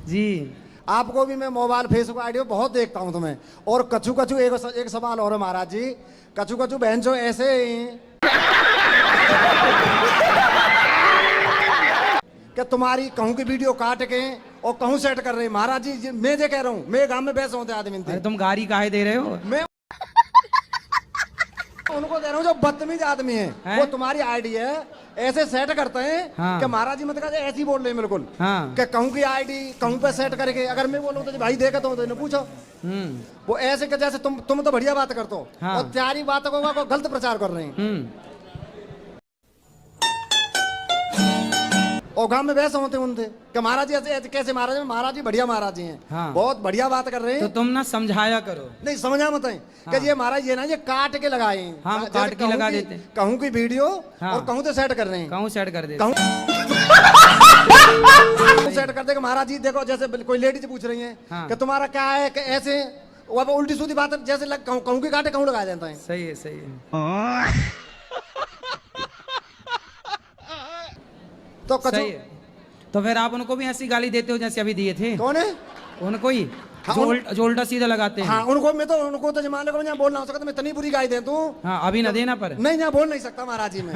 जी। आपको भी मैं मोबाइल फेसबुक आईडी बहुत देखता हूं तुम्हें। और कछु कछु एक सवाल और है महाराज जी। कछु कछु बहन जो ऐसे कि तुम्हारी कहूं की वीडियो काट के और कहूं सेट कर रहे हैं। महाराज जी मैं जे कह रहा हूँ, मैं गांव में बैसे होते आदमी थे। तुम गाड़ी काहे दे रहे हो? मैं उनको दे रहा हूँ जो बदतमीज आदमी है, वो तुम्हारी आईडी है ऐसे सेट करते हैं। हाँ। कि महाराज जी मतलब ऐसे ही बोल रहे हैं बिल्कुल। हाँ। कि कहूं की आईडी कहूं पे सेट करके अगर मैं बोलूँ तो भाई देखा तो इन्हें पूछो। वो ऐसे कि जैसे तुम तो बढ़िया बात करते हो। हाँ। और त्यारी बातों को गलत प्रचार कर रहे हैं। और गांव में वैसे होते उनसे कि महाराज जी ऐसे कैसे महाराज जी? महाराज जी बढ़िया महाराज जी हैं। हाँ। बहुत बढ़िया बात कर रहे हैं। तो तुम ना समझाया करो। नहीं समझा मत है। हाँ। कि ये महाराज ये ना ये काट के लगाए हैं। हाँ, जैसे काट के लगा देते हैं। कहूं की वीडियो। हाँ। और कहूं तो सेट कर रहे हैं। कहूँ सेट कर दे। कहूं सेट कर दे कि महाराज जी देखो जैसे कोई लेडीज पूछ रही है। हाँ। कि तुम्हारा क्या है कि ऐसे वो उल्टी सीधी बात जैसे कहूं की काटे कहूं लगाया जाता है। सही है सही है। तो कछु सही है। तो फिर आप उनको भी ऐसी गाली देते हो जैसे अभी दिए थे? कौन है? उनको ही हाँ, जो उल्टा सीधा लगाते हैं। हाँ उनको तो जमाने को मैं बोल ना सकता। मैं इतनी बुरी गाली दे दूं। हाँ अभी ना देना पर। नहीं ना बोल नहीं सकता महाराज जी मैं।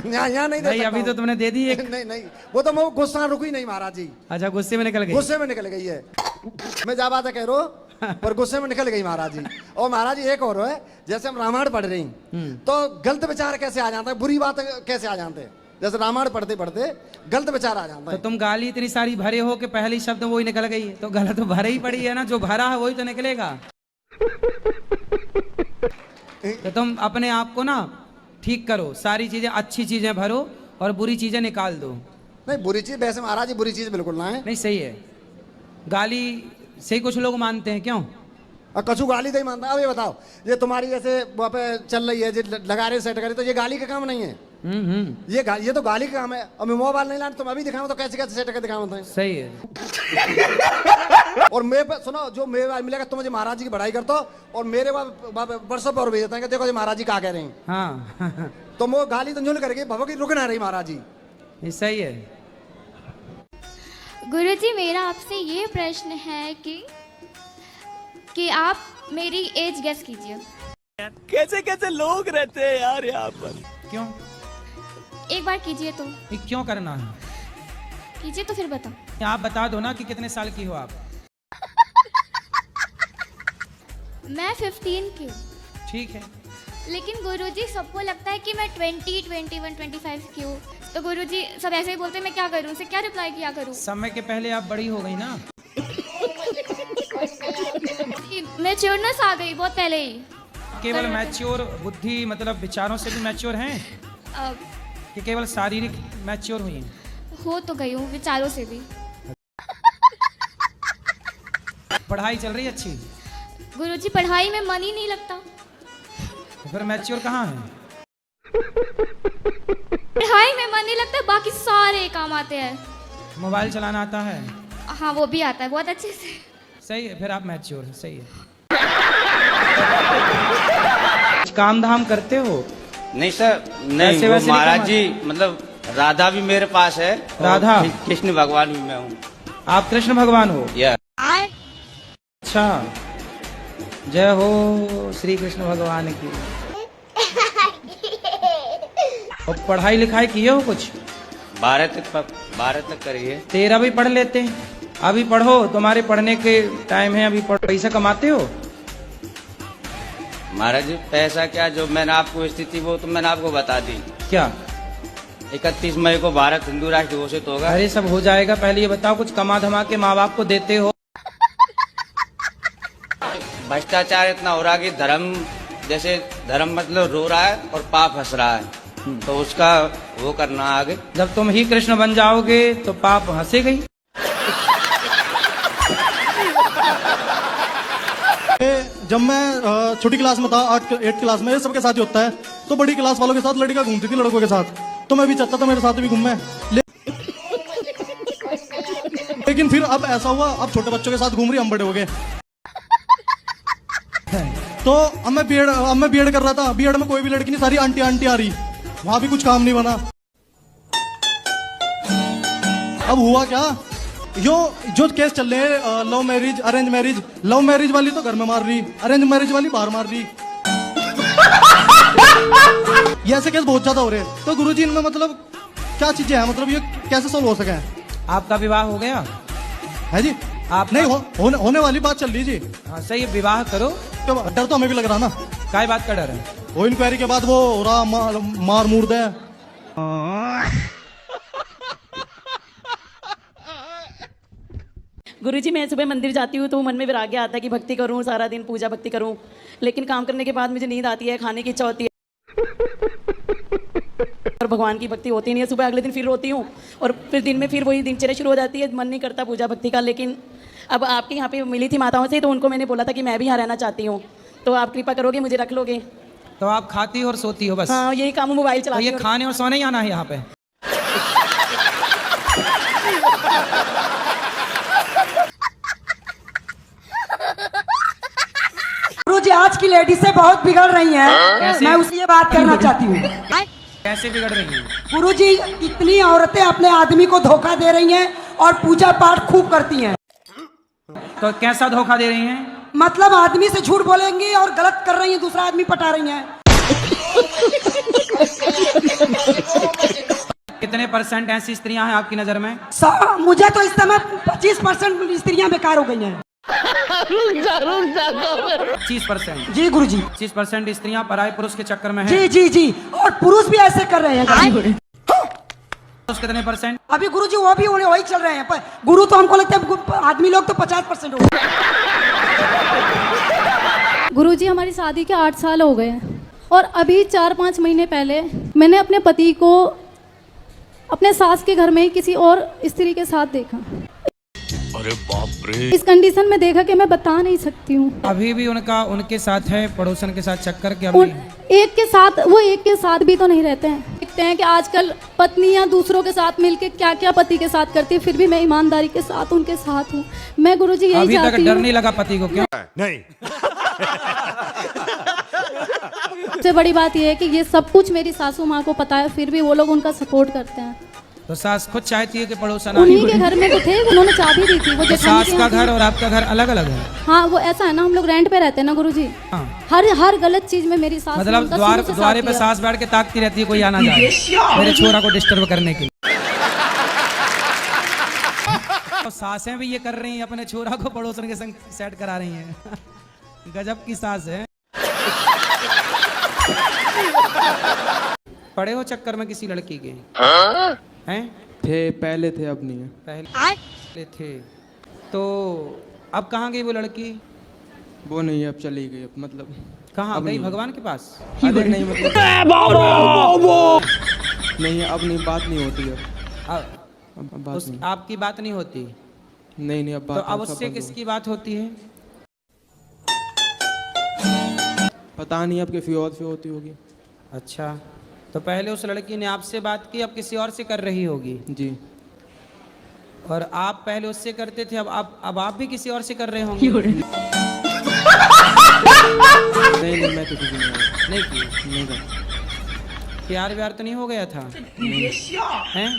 यहाँ नहीं दे नहीं सकता अभी तो हूँ। तुमने दे दी एक। नहीं वो तो मैं गुस्सा रुकी नहीं महाराज जी। अच्छा गुस्से में निकल गई। गुस्से में निकल गई है। मैं जा बात कह रहा हूँ पर गुस्से में निकल गई महाराज जी। और महाराज जी एक और है जैसे हम रामायण पढ़ रही तो गलत विचार कैसे आ जाता है, बुरी बात कैसे आ जाते हैं। जैसे रामायण पढ़ते पढ़ते गलत विचार आ जाता तो है। तुम गाली इतनी सारी भरे हो कि पहली शब्द वही निकल गई। तो गलत तो भरे ही पड़ी है ना, जो भरा है वही तो निकलेगा। तो तुम अपने आप को ना ठीक करो, सारी चीजें अच्छी चीजें भरो और बुरी चीजें निकाल दो। नहीं बुरी चीज वैसे महाराज जी बुरी चीज बिल्कुल ना है। नहीं सही है। गाली से कुछ लोग मानते हैं क्यों? और कछु गाली नहीं मानता। अब ये बताओ ये तुम्हारी जैसे वहाँ पे चल रही है जो लगा रहे सेट करे तो ये गाली का काम नहीं है। ये तो गाली का काम है। अब मैं मोबाइल नहीं लाना तुम अभी दिखाओ तो कैसे कैसे सेट कर दिखाओ। सही है। और मैं सुनो जो मेरे मिलेगा तुम मुझे महाराज जी की बड़ाई करते हो और मेरे वर्षों पर भेज देते हैं कि देखो जी महाराज जी क्या कह रहे हैं। हाँ। तो वो गाली तो झुल करके भगो की रुक ना रही महाराज जी। ये सही है। गुरुजी मेरा आपसे ये प्रश्न है कि आप मेरी एज गेस कीजिए। कैसे कैसे लोग रहते हैं यार यहाँ पर। क्यों? एक बार कीजिए तो। ये क्यों करना है? कीजिए तो फिर बताओ। आप बता दो ना कि कितने साल की हो आप। मैं 15 की हूँ। ठीक है। लेकिन गुरुजी सबको लगता है कि मैं 20, 21, 25 की हूँ। तो गुरुजी सब ऐसे ही बोलते हैं, मैं क्या करूँ? उसे क्या रिप्लाई किया करूँ? समय के पहले आप बड़ी हो गई ना। मैच्योरनेस आ गई बहुत पहले ही। केवल मैच्योर बुद्धि मतलब विचारों से भी मैच्योर हैं कि केवल शारीरिक मैच्योर हुई हैं? हो तो गई हूँ विचारों से भी। पढ़ाई चल रही है अच्छी? गुरुजी पढ़ाई में मन ही नहीं लगता। तो फिर मैच्योर कहाँ है? पढ़ाई में मन नहीं लगता, बाकी सारे काम आते हैं। मोबाइल चलाना आता है? हाँ वो भी आता है बहुत अच्छे से। सही है, फिर आप मैच्योर हैं। सही है। काम धाम करते हो? नहीं सर नहीं। वैसे वो वैसे महाराज नहीं जी मतलब राधा भी मेरे पास है। राधा? और कृष्ण भगवान भी मैं हूँ। आप कृष्ण भगवान हो? यह अच्छा। जय हो श्री कृष्ण भगवान की। और पढ़ाई लिखाई किए हो कुछ? 12 तक करिए। 13 भी पढ़ लेते हैं। अभी पढ़ो, तुम्हारे पढ़ने के टाइम है अभी। पैसा कमाते हो? महाराज जी पैसा क्या, जो मैंने आपको स्थिति वो तो मैंने आपको बता दी। क्या? 31 मई को भारत हिंदू राष्ट्र घोषित होगा। अरे सब हो जाएगा, पहले ये बताओ कुछ कमा धमा के माँ बाप को देते हो? भ्रष्टाचार इतना हो रहा कि धर्म मतलब रो रहा है और पाप हंस रहा है। तो उसका वो करना आगे। जब तुम ही कृष्ण बन जाओगे तो पाप हंसेगा ही। जब मैं छोटी क्लास में था 8 क्लास में, सबके साथ ही होता है, तो बड़ी क्लास वालों के साथ लड़कियां घूमती थी लड़कों के साथ, तो मैं भी चाहता था मेरे साथ भी घूमे। लेकिन फिर अब ऐसा हुआ, अब छोटे बच्चों के साथ घूम रही, हम बड़े हो गए। तो अब मैं बीएड कर रहा था, बीएड में कोई भी लड़की नहीं, सारी आंटी आ रही, वहां भी कुछ काम नहीं बना। अब हुआ क्या, जो केस चल रहे हैं love marriage arrange marriage, love marriage वाली तो घर में मार रही, अरेंज मैरिज वाली बाहर मार रही, ये ऐसे केस बहुत ज्यादा हो रहे हैं। तो गुरुजी इनमें मतलब क्या चीजें हैं, मतलब ये कैसे सोल्व हो सके? आपका विवाह हो गया है जी? आप नहीं होने वाली बात चल रही जी। हाँ सही है, विवाह करो। तो डर तो हमें भी लग रहा ना। काय बात का डर है? वो इंक्वायरी के बाद वो हो रहा मार मूर दे। गुरुजी मैं सुबह मंदिर जाती हूँ तो मन में वैराग्य आता है कि भक्ति करूँ, सारा दिन पूजा भक्ति करूँ, लेकिन काम करने के बाद मुझे नींद आती है, खाने की इच्छा होती है और भगवान की भक्ति होती नहीं है। सुबह अगले दिन फिर रोती हूँ और फिर दिन में फिर वही दिनचर्या शुरू हो जाती है, मन नहीं करता पूजा भक्ति का। लेकिन अब आपके यहाँ पे मिली थी माताओं से, तो उनको मैंने बोला था कि मैं भी यहाँ रहना चाहती हूँ, तो आप कृपा करोगे, मुझे रख लोगे? तो आप खाती हो और सोती हो बस? हाँ यही काम, मोबाइल तो चलाती ये हूँ। खाने और सोने ही आना है यहाँ पे? गुरुजी आज की लेडीज से बहुत बिगड़ रही हैं। मैं उससे ये बात करना चाहती हूँ। कैसे बिगड़ रही है? गुरुजी कितनी औरतें अपने आदमी को धोखा दे रही हैं और पूजा पाठ खूब करती हैं। तो कैसा धोखा दे रही हैं? मतलब आदमी से झूठ बोलेंगी और गलत कर रही हैं, दूसरा आदमी पटा रही हैं। कितने परसेंट ऐसी स्त्रियां हैं आपकी नजर में? मुझे तो इस समय 25% स्त्रियां बेकार हो गई हैं। 25%? जी गुरुजी। 25% स्त्रियां पराये पुरुष के चक्कर में हैं? जी जी जी, और पुरुष भी ऐसे कर रहे हैं। पुरुष कितने परसेंट? अभी गुरुजी वो भी वही चल रहे हैं, पर गुरु तो हमको लगता है आदमी लोग तो 50% हो गए। गुरुजी हमारी शादी के 8 साल हो गए हैं और अभी 4-5 महीने पहले मैंने अपने पति को अपने सास के घर में किसी और स्त्री के साथ देखा। अरे बाप रे। इस कंडीशन में देखा कि मैं बता नहीं सकती हूँ। अभी भी उनके साथ है, पड़ोसन के साथ चक्कर के? एक के साथ भी तो नहीं रहते हैं। देखते हैं कि आजकल पत्नियां दूसरों के साथ मिलके क्या क्या पति के साथ करती है, फिर भी मैं ईमानदारी के साथ उनके साथ हूँ। मैं गुरुजी यही चाहती हूँ। अभी तक डर नहीं लगा पति को? क्यों नहीं? सबसे बड़ी बात यह है कि ये सब कुछ मेरी सासू माँ को पता है, फिर भी वो लोग उनका सपोर्ट करते हैं। तो सास खुद चाहती है कि पड़ोसन? उन्हीं के घर में तो थे, उन्होंने चाबी दी थी। वो तो सास का घर और आपका घर अलग अलग है? हाँ वो ऐसा है ना, हम लोग रेंट पे रहते हैं ना गुरुजी। हाँ। हर गलत चीज में मेरी सास मतलब द्वारे पे सास बैठ के ताकती रहती है कोई आना जाए मेरे छोरा को डिस्टर्ब करने के लिए। तो सासें भी ये कर रही हैं, अपने छोरा को पड़ोसन के संग सेट करा रही हैं। गजब की सास है। पड़े हो चक्कर में किसी लड़की के? हैं? पहले थे, अब नहीं है। पहले थे तो अब कहाँ गई वो लड़की? वो नहीं है, अब चली गई। अब मतलब कहाँ गई? भगवान के पास? अरे नहीं मतलब नहीं, अब नहीं, बात नहीं होती अब बात नहीं। आपकी बात नहीं होती? नहीं अब बात। तो अब उससे किसकी बात होती है? पता नहीं, अब किसी और से होती होगी। अच्छा, तो पहले उस लड़की ने आपसे बात की, अब किसी और से कर रही होगी? जी। और आप पहले उससे करते थे, अब आप भी किसी और से कर रहे होंगे? नहीं मैं किसी से नहीं की? नहीं कर। प्यार व्यार तो नहीं हो गया था? हैं?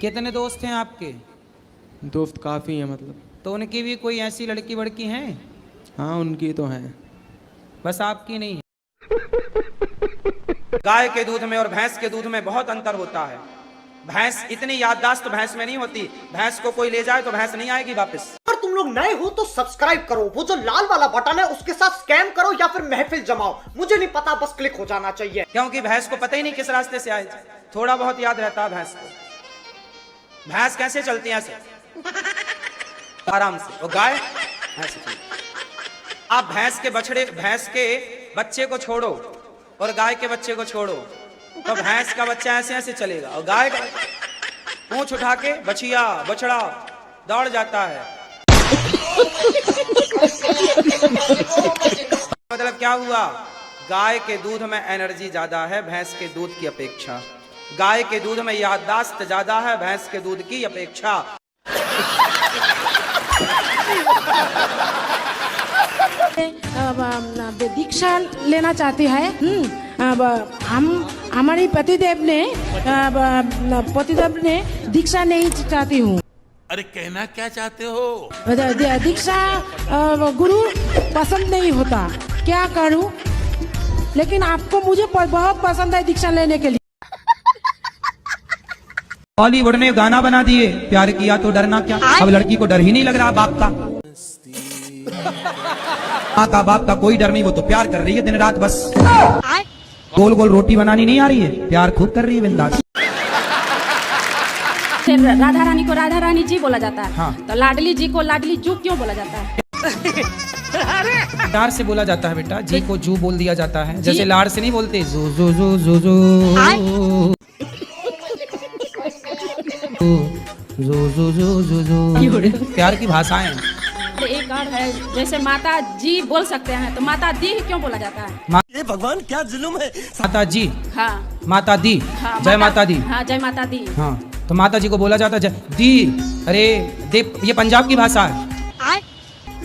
कितने दोस्त हैं आपके? दोस्त काफी हैं मतलब। तो उनकी भी कोई ऐसी लड़की वड़की हैं? हाँ उनकी तो हैं, बस आपकी नहीं है। गाय के दूध में और भैंस के दूध में बहुत अंतर होता है। भैंस इतनी याददाश्त भैंस में नहीं होती, भैंस को कोई ले जाए तो भैंस नहीं आएगी वापस। अगर तुम लोग नए हो तो सब्सक्राइब करो, वो जो लाल वाला बटन है उसके साथ स्कैम करो या फिर महफिल जमाओ, मुझे नहीं पता, बस क्लिक हो जाना चाहिए। क्योंकि भैंस को पता ही नहीं किस रास्ते से आए, थोड़ा बहुत याद रहता है भैंस को। भैंस कैसे चलती है? ऐसे आराम से। और गाय ऐसे चलती। आप भैंस के बच्चे को छोड़ो और गाय के बच्चे को छोड़ो, तो भैंस का बच्चा ऐसे ऐसे चलेगा और गाय का पूंछ उठा के बछिया बछड़ा दौड़ जाता है। मतलब क्या हुआ? गाय के दूध में एनर्जी ज्यादा है भैंस के दूध की अपेक्षा। गाय के दूध में याददाश्त ज्यादा है भैंस के दूध की अपेक्षा। दीक्षा लेना चाहती है। अब हम हमारे पतिदेव ने दीक्षा नहीं चाहती हूँ। अरे कहना क्या चाहते हो? दीक्षा गुरु पसंद नहीं होता, क्या करूँ? लेकिन आपको मुझे बहुत पसंद है दीक्षा लेने के लिए। बॉलीवुड ने गाना बना दिए, प्यार किया तो डरना क्या। अब लड़की को डर ही नहीं लग रहा बाप का, माँ का बाप का कोई डर नहीं। वो तो प्यार कर रही है दिन रात बस। गोल गोल रोटी बनानी नहीं आ रही है, प्यार खूब कर रही है बिंदास। राधा रानी को राधा रानी जी बोला जाता है। हाँ। तो लाडली जी को लाडली जू क्यों बोला जाता है? लाड़ से बोला जाता है बेटा, जी को जू बोल दिया जाता है। जैसे लाड़ से नहीं बोलते जू जू जू जू जू प्यार की भाषाएं। एक और है, जैसे माता जी बोल सकते हैं तो माता दी क्यों बोला जाता है? ये भगवान क्या जुल्म है। माता जी, हाँ माता दी, हाँ, जय माता दी। हाँ जय माता दी। हाँ तो माता जी को बोला जाता है जय दी। अरे दे, ये पंजाब की भाषा है।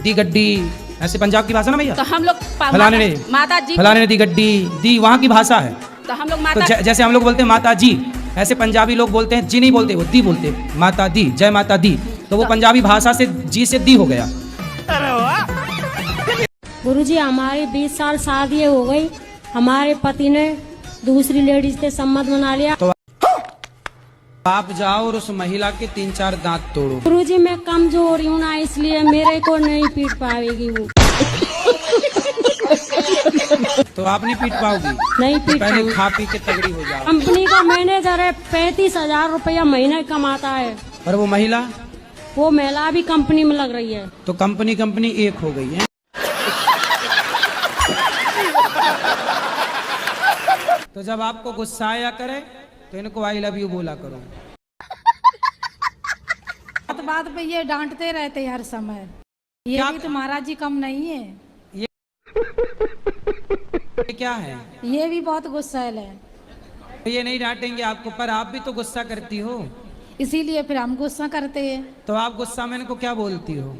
दी गड्डी, ऐसे पंजाब की भाषा ना भैया। तो हम लोग फलाने ने माता जी, फलाने ने दी गड्डी, दी वहाँ की भाषा है। तो हम लोग तो माता जैसे हम लोग बोलते हैं माता जी, ऐसे पंजाबी लोग बोलते हैं जी नहीं बोलते, वो दी बोलते हैं। माता दी, जय माता दी। तो वो पंजाबी भाषा से जी से दी हो गया। गुरुजी हमारी 20 साल शादी हो गई, हमारे पति ने दूसरी लेडीज से सम्मत बना लिया। तो आप जाओ और उस महिला के 3-4 दांत तोड़ो। गुरुजी मैं कमजोर हूँ ना, इसलिए मेरे को नहीं पीट पाएगी वो। तो आप नहीं पीट पाओगी? नहीं पीट पहले पाऊंगी। खा पी के तगड़ी हो जाओ। कंपनी का मैनेजर है, 35,000 रुपया महीने कमाता है। और वो महिला? वो महिला भी कंपनी में लग रही है। तो कंपनी एक हो गई है। तो जब आपको गुस्सा आया करे तो इनको आई लव यू बोला करो। बात पे ये डांटते रहते हर समय। ये क्या? भी तो महाराज जी कम नहीं है, ये क्या है? ये भी बहुत गुस्सैल है। ये नहीं डांटेंगे आपको, पर आप भी तो गुस्सा करती हो। इसीलिए फिर हम गुस्सा करते हैं। तो आप गुस्सा में इनको क्या बोलती हो?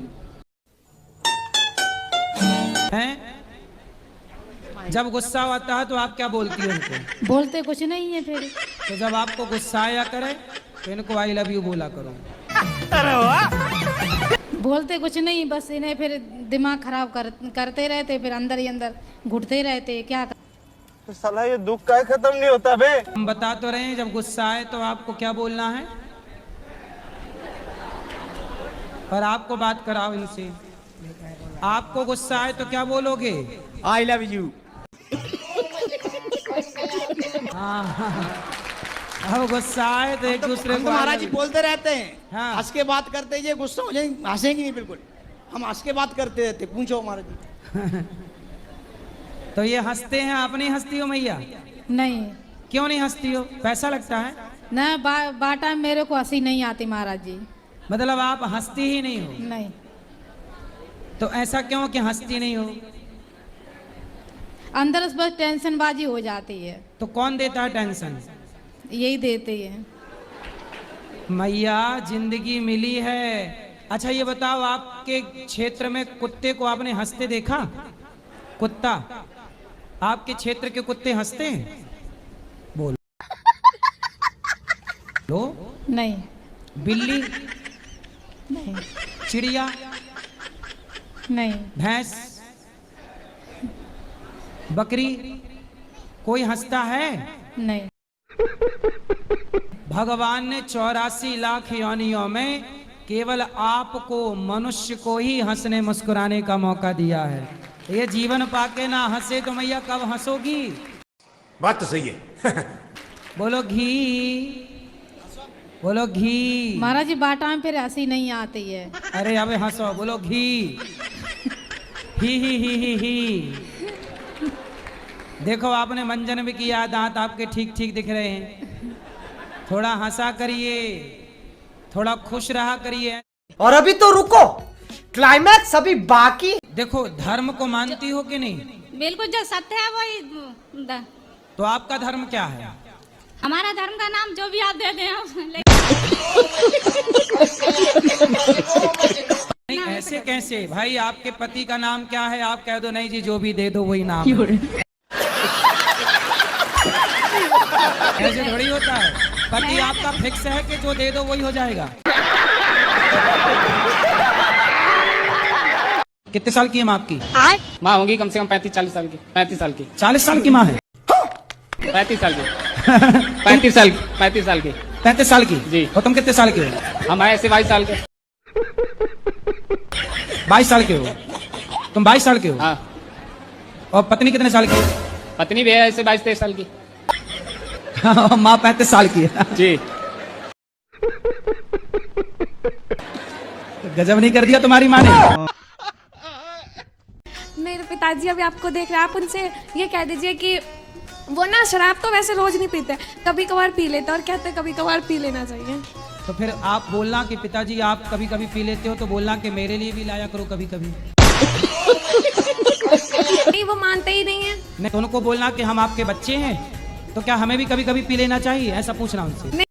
हैं? जब गुस्सा आता है तो आप क्या बोलती हो उनको? बोलते कुछ नहीं है फिर। तो जब आपको गुस्सा आया करे तो इनको आई लव यू बोला करो। बोलते कुछ नहीं, बस इन्हें फिर दिमाग खराब करते रहते, फिर अंदर ही अंदर घुटते रहते। क्या तो साला ये दुख का खत्म नहीं होता बे। हम बता तो रहे हैं जब गुस्सा आए तो आपको क्या बोलना है, और आपको बात कराओ इनसे। आपको गुस्सा आए तो क्या बोलोगे? I love you. अब गुस्सा आए तो एक दूसरे को महाराज जी बोलते रहते हैं, हाँ। हंस के बात करते हैं, ये गुस्सा हो जाएंगे, हंसेंगे नहीं बिल्कुल। हम हंस के बात करते रहते, पूछो महाराज जी। तो ये हंसते हैं, आप नहीं हंसती हो मैया? नहीं। क्यों नहीं हंसती हो? पैसा लगता है न बाटा मेरे को हंसी नहीं आती महाराज जी। मतलब आप हंसती ही नहीं हो? नहीं। तो ऐसा क्यों कि हंसती नहीं हो? अंदर से बस टेंशन बाजी हो जाती है। तो कौन देता है टेंशन? यही देते हैं। मैया जिंदगी मिली है। अच्छा ये बताओ, आपके क्षेत्र में कुत्ते को आपने हंसते देखा? कुत्ता, आपके क्षेत्र के कुत्ते हंसते हैं? बोलो। लो। नहीं। बिल्ली? नहीं। चिड़िया? नहीं। भैंस? बकरी? कोई हंसता है? नहीं। भगवान ने 84 लाख योनियों में केवल आपको, मनुष्य को ही हंसने मुस्कुराने का मौका दिया है। ये जीवन पाके ना हंसे तो मैया कब हंसोगी? बात तो सही है। बोलो घी, बोलो घी। महाराज जी बाटा में फिर हंसी नहीं आती है। अरे अब हंसो, बोलो घी। ही। देखो आपने मंजन भी किया, दांत आपके ठीक ठीक दिख रहे हैं। थोड़ा हंसा करिए, थोड़ा खुश रहा करिए। और अभी तो रुको, क्लाइमैक्स अभी बाकी। देखो, धर्म को मानती हो कि नहीं? बिल्कुल, जो सत्य है वही तो आपका धर्म क्या है? हमारा धर्म का नाम जो भी आप दे दें नहीं, ऐसे कैसे भाई? आपके पति का नाम क्या है? आप कह दो नहीं जी, जो भी दे दो वही नाम है। ऐसे थोड़ी होता है। पति आपका फिक्स है कि जो दे दो वही हो जाएगा? कितने साल की है माँ आपकी? माँ होगी कम से कम 35-40 साल की। 35 साल की। 40 साल की माँ है? 35 साल की। 35 साल की। 35 साल की। 35 साल की जी। और तुम कितने साल के हो? हम ऐसे 22 साल के। 22 साल के हो? तुम 22 साल के हो? हाँ। और पत्नी कितने साल की है? पत्नी भी है ऐसे 22-23 साल की। माँ 35 साल की है जी। गजब नहीं कर दिया तुम्हारी माँ ने? मेरे पिताजी अभी आपको देख रहे हैं, आप उनसे ये कह दीजिए कि वो ना शराब तो वैसे रोज नहीं पीते, कभी कभार पी लेते और कहते कभी कभार पी लेना चाहिए। तो फिर आप बोलना कि पिताजी आप कभी कभी पी लेते हो, तो बोलना कि मेरे लिए भी लाया करो कभी कभी। नहीं, वो मानते ही नहीं है। नहीं, तो उनको बोलना कि हम आपके बच्चे हैं, तो क्या हमें भी कभी कभी पी लेना चाहिए, ऐसा पूछना उनसे।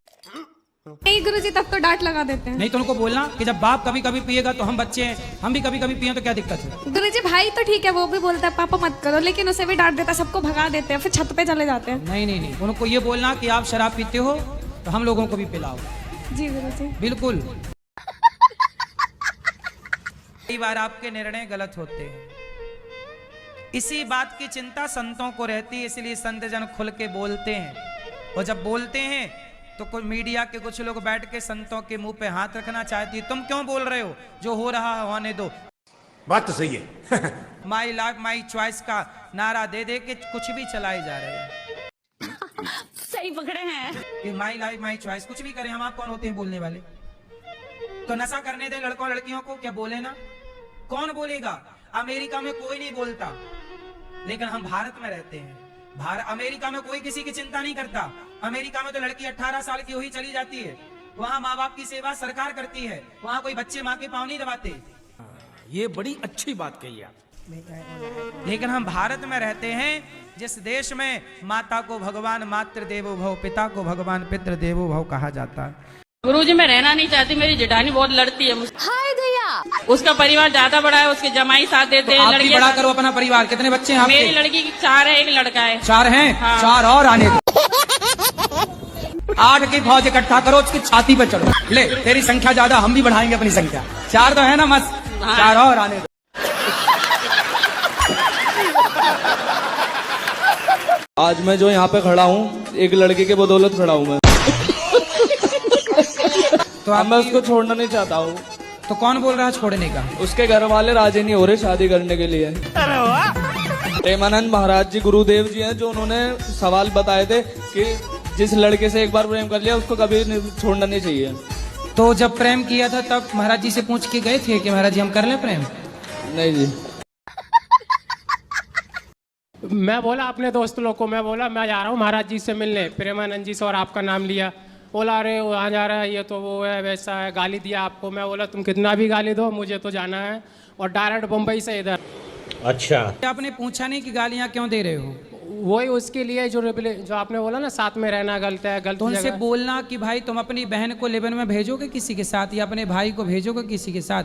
नहीं गुरुजी, तब तो डांट लगा देते हैं। नहीं, तो उनको बोलना कि जब बाप कभी कभी पिएगा तो हम बच्चे हैं, हम भी कभी कभी पिए तो क्या दिक्कत है? गुरुजी, भाई तो ठीक है, वो भी बोलता है पापा मत करो, लेकिन उसे भी डांट देता है, सबको भगा देते हैं, फिर छत पे चले जाते हैं। नहीं नहीं नहीं, उनको ये बोलना कि आप शराब पीते हो तो हम लोगों को भी पिलाओ। जी गुरुजी। बिल्कुल। कई बार आपके निर्णय गलत होते हैं, इसी बात की चिंता संतों को रहती है, इसलिए संत जन खुल के बोलते हैं। और जब बोलते हैं तो कुछ मीडिया के कुछ लोग बैठ के संतों के मुंह पे हाथ रखना चाहती है, तुम क्यों बोल रहे हो? जो हो रहा है होने दो। बात तो सही है। माई लाइफ माई चॉइस का नारा दे दे के कुछ भी चलाए जा रहे हैं। सही पकड़े हैं कि माई लाइफ माई चॉइस, कुछ भी करें, हम आप कौन होते हैं बोलने वाले? तो नशा करने दे लड़कों लड़कियों को, क्या बोले ना? कौन बोलेगा? अमेरिका में कोई नहीं बोलता, लेकिन हम भारत में रहते हैं। अमेरिका में कोई किसी की चिंता नहीं करता। अमेरिका में तो लड़की 18 साल की हुई चली जाती है, वहाँ माँ बाप की सेवा सरकार करती है, वहाँ कोई बच्चे माँ के पाँव नहीं दबाते। ये बड़ी अच्छी बात कही आप। लेकिन हम भारत में रहते हैं, जिस देश में माता को भगवान मातृ देवो भव, पिता को भगवान पितृ देवो भव कहा जाता है। गुरुजी, मैं रहना नहीं चाहती, मेरी जेठानी बहुत लड़ती है मुझसे। हाय भैया, उसका परिवार ज्यादा बड़ा है, उसके जमाई साथ देते हैं। आप भी बड़ा करो अपना परिवार। कितने बच्चे हैं आपके? मेरी लड़की 4 है, एक लड़का है। 4 हैं? हाँ। 4 और आने दो। 8 की फौज इकट्ठा करो, उसकी छाती पर चढ़ो। ले, तेरी संख्या ज्यादा, हम भी बढ़ाएंगे अपनी संख्या। 4 तो है ना, मस्त। 4 और आने दो। आज मैं जो यहाँ पे खड़ा हूँ, एक लड़के के बदौलत खड़ा हूँ मैं। तो अब मैं उसको छोड़ना नहीं चाहता हूँ। तो कौन बोल रहा है छोड़ने का? उसके घर वाले राजी नहीं हो रहे शादी करने के लिए। प्रेमानंद महाराज जी गुरुदेव जी हैं, जो उन्होंने सवाल बताए थे कि जिस लड़के से एक बार प्रेम कर लिया उसको कभी छोड़ना नहीं चाहिए। तो जब प्रेम किया था तब महाराज जी से पूछ के गए थे कि महाराज जी हम कर लें प्रेम? नहीं जी। मैं बोला अपने दोस्त लोग को, मैं बोला मैं जा रहा हूँ महाराज जी से मिलने, प्रेमानंद जी से, और आपका नाम लिया। बोला अरे वहाँ जा रहा है, ये तो वो है, वैसा है, गाली दिया आपको। मैं बोला तुम कितना भी गाली दो, मुझे तो जाना है, और डायरेक्ट बम्बई से इधर। अच्छा, आपने पूछा नहीं कि गालियाँ क्यों दे रहे हो? वही उसके लिए जो आपने बोला ना, साथ में रहना गलत है, गलत तो उनसे जगह। बोलना कि भाई तुम अपनी बहन को लेबन में भेजोगे किसी के साथ, या अपने भाई को भेजोगे किसी के साथ,